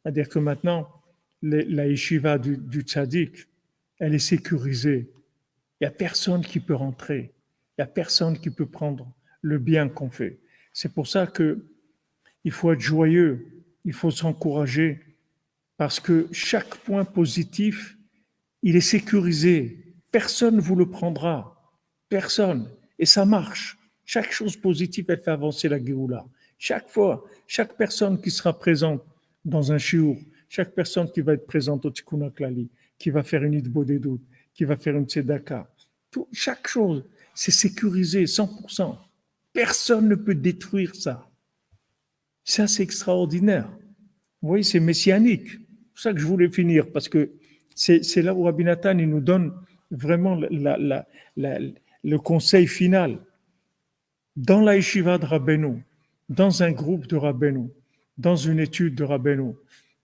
C'est-à-dire que maintenant, la yeshiva du tzaddik, elle est sécurisée. Il n'y a personne qui peut rentrer. Il n'y a personne qui peut prendre le bien qu'on fait. C'est pour ça que il faut être joyeux, il faut s'encourager, parce que chaque point positif, il est sécurisé. Personne ne vous le prendra. Personne. Et ça marche. Chaque chose positive, elle fait avancer la Géoula. Chaque fois, chaque personne qui sera présente dans un shiur, chaque personne qui va être présente au Tikkun HaKlali, qui va faire une Idbo des doutes, qui va faire une Tzedaka, chaque chose, c'est sécurisé 100%. Personne ne peut détruire ça. Ça, c'est extraordinaire. Vous voyez, c'est messianique. C'est pour ça que je voulais finir, parce que c'est là où Rabbi Nathan il nous donne vraiment le conseil final. Dans la yeshiva de Rabbeinu, dans un groupe de Rabbeinu, dans une étude de Rabbeinu,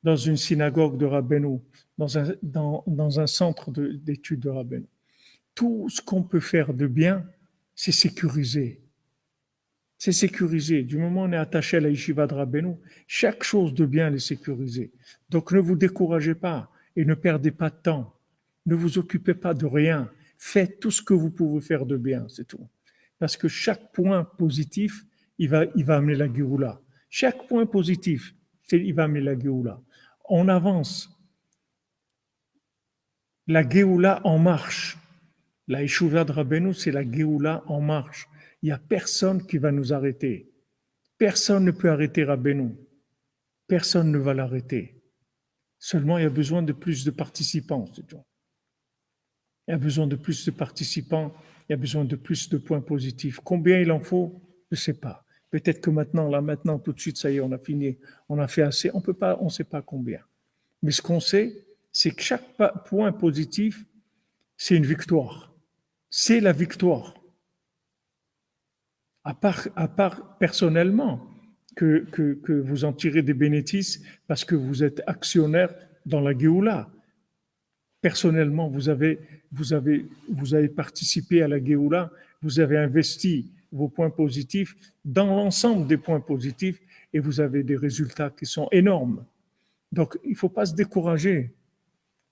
dans une synagogue de Rabbeinu, dans un centre d'études de Rabbeinu, tout ce qu'on peut faire de bien, c'est sécurisé. C'est sécurisé. Du moment où on est attaché à la yeshiva de Rabbeinu, chaque chose de bien est sécurisée. Donc ne vous découragez pas et ne perdez pas de temps. Ne vous occupez pas de rien. Faites tout ce que vous pouvez faire de bien, c'est tout. Parce que chaque point positif, il va amener la Géoula. Chaque point positif, il va amener la Géoula. On avance. La Géoula en marche. La yeshiva de Rabbeinu, c'est la Géoula en marche. Il n'y a personne qui va nous arrêter. Personne ne peut arrêter Rabbeinu. Personne ne va l'arrêter. Seulement, il y a besoin de plus de participants, c'est tout. Il y a besoin de plus de participants, il y a besoin de plus de points positifs. Combien il en faut, je ne sais pas. Peut-être que maintenant, tout de suite, ça y est, on a fini, on a fait assez. On ne sait pas combien. Mais ce qu'on sait, c'est que chaque point positif, c'est une victoire. C'est la victoire. À part personnellement, que vous en tirez des bénéfices parce que vous êtes actionnaire dans la Géoula. Personnellement, vous avez participé à la Géoula, vous avez investi vos points positifs dans l'ensemble des points positifs et vous avez des résultats qui sont énormes. Donc, il ne faut pas se décourager.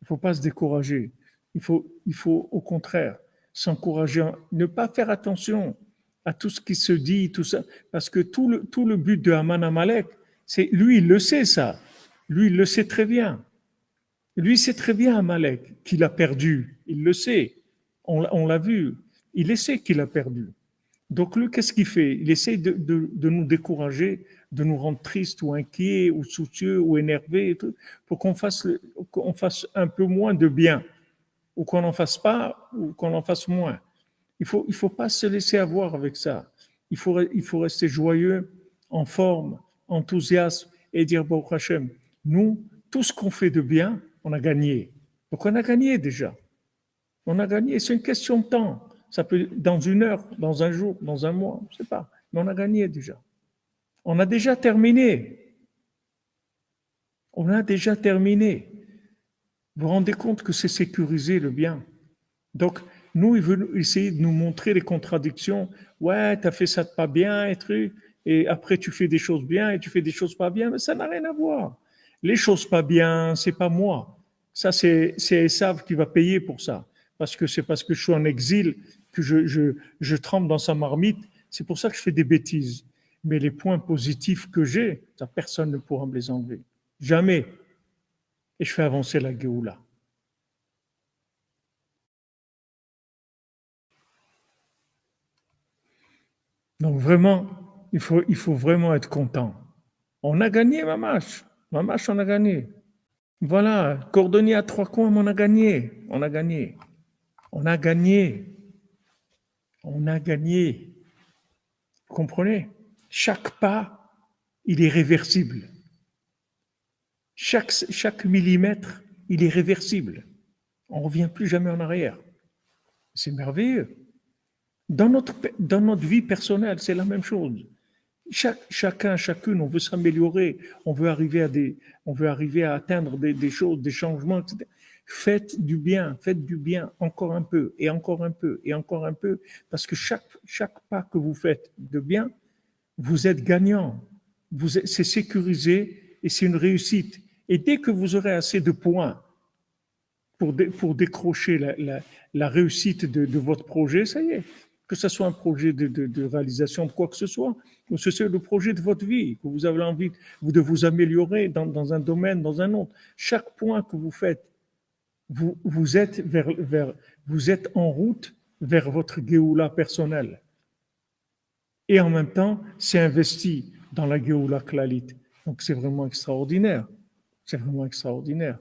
Il ne faut pas se décourager. Il faut au contraire s'encourager, ne pas faire attention à tout ce qui se dit, tout ça, parce que tout le but de Haman Amalek, c'est lui, il le sait ça. Lui, il le sait très bien. Lui, sait très bien Amalek qu'il a perdu. Il le sait. On l'a vu. Il sait qu'il a perdu. Donc lui, qu'est-ce qu'il fait? Il essaie de nous décourager, de nous rendre tristes ou inquiets ou soucieux ou énervés et tout, pour qu'on fasse un peu moins de bien, ou qu'on n'en fasse pas, ou qu'on en fasse moins. Il faut pas se laisser avoir avec ça. Il faut rester joyeux, en forme, enthousiaste et dire Baruch Hashem, nous, tout ce qu'on fait de bien, on a gagné. Donc on a gagné déjà. On a gagné. C'est une question de temps. Ça peut dans une heure, dans un jour, dans un mois, je ne sais pas. Mais on a gagné déjà. On a déjà terminé. On a déjà terminé. Vous vous rendez compte que c'est sécuriser le bien. Donc, nous, il veut essayer de nous montrer les contradictions. Ouais, tu as fait ça de pas bien, et après tu fais des choses bien et tu fais des choses pas bien, mais ça n'a rien à voir. Les choses pas bien, c'est pas moi. Ça, c'est Esav qui va payer pour ça. Parce que c'est parce que je suis en exil que je trempe dans sa marmite. C'est pour ça que je fais des bêtises. Mais les points positifs que j'ai, ça, personne ne pourra me les enlever. Jamais. Et je fais avancer la Géoula. Donc vraiment, il faut vraiment être content. On a gagné, Mamache. Mamache, on a gagné. Voilà, cordonnier à trois coins, on a gagné. On a gagné. On a gagné. On a gagné. Vous comprenez? Chaque pas, il est réversible. Chaque millimètre, il est réversible. On ne revient plus jamais en arrière. C'est merveilleux. Dans notre vie personnelle, c'est la même chose. Chacune, on veut s'améliorer, on veut arriver à atteindre des choses, des changements, etc. Faites du bien, encore un peu, et encore un peu, et encore un peu, parce que chaque pas que vous faites de bien, vous êtes gagnant. C'est sécurisé et c'est une réussite. Et dès que vous aurez assez de points pour décrocher la réussite de votre projet, ça y est, que ce soit un projet de réalisation de quoi que ce soit, ou ce soit le projet de votre vie, que vous avez envie de vous améliorer dans un domaine, dans un autre. Chaque point que vous faites, vous êtes, vous êtes en route vers votre Géoula personnelle. Et en même temps, c'est investi dans la Géoula Klalit. Donc c'est vraiment extraordinaire. C'est vraiment extraordinaire.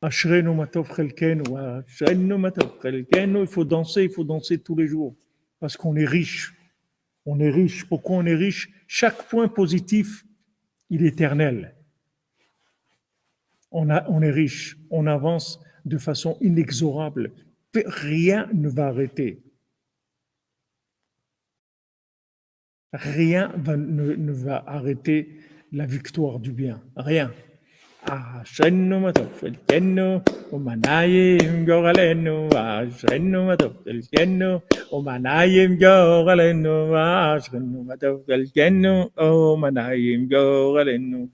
Ashrenu matov chelkenu, ashrenu matov chelkenu. Il faut danser tous les jours. Parce qu'on est riche. On est riche. Pourquoi on est riche? Chaque point positif, il est éternel. On est riche. On avance de façon inexorable. Rien ne va arrêter. Rien ne va arrêter la victoire du bien. Rien. Ashenu matofel kenu, umanayim goralenu, ashenu matofel kenu, umanayim goralenu, ashenu matofel kenu, umanayim goralenu.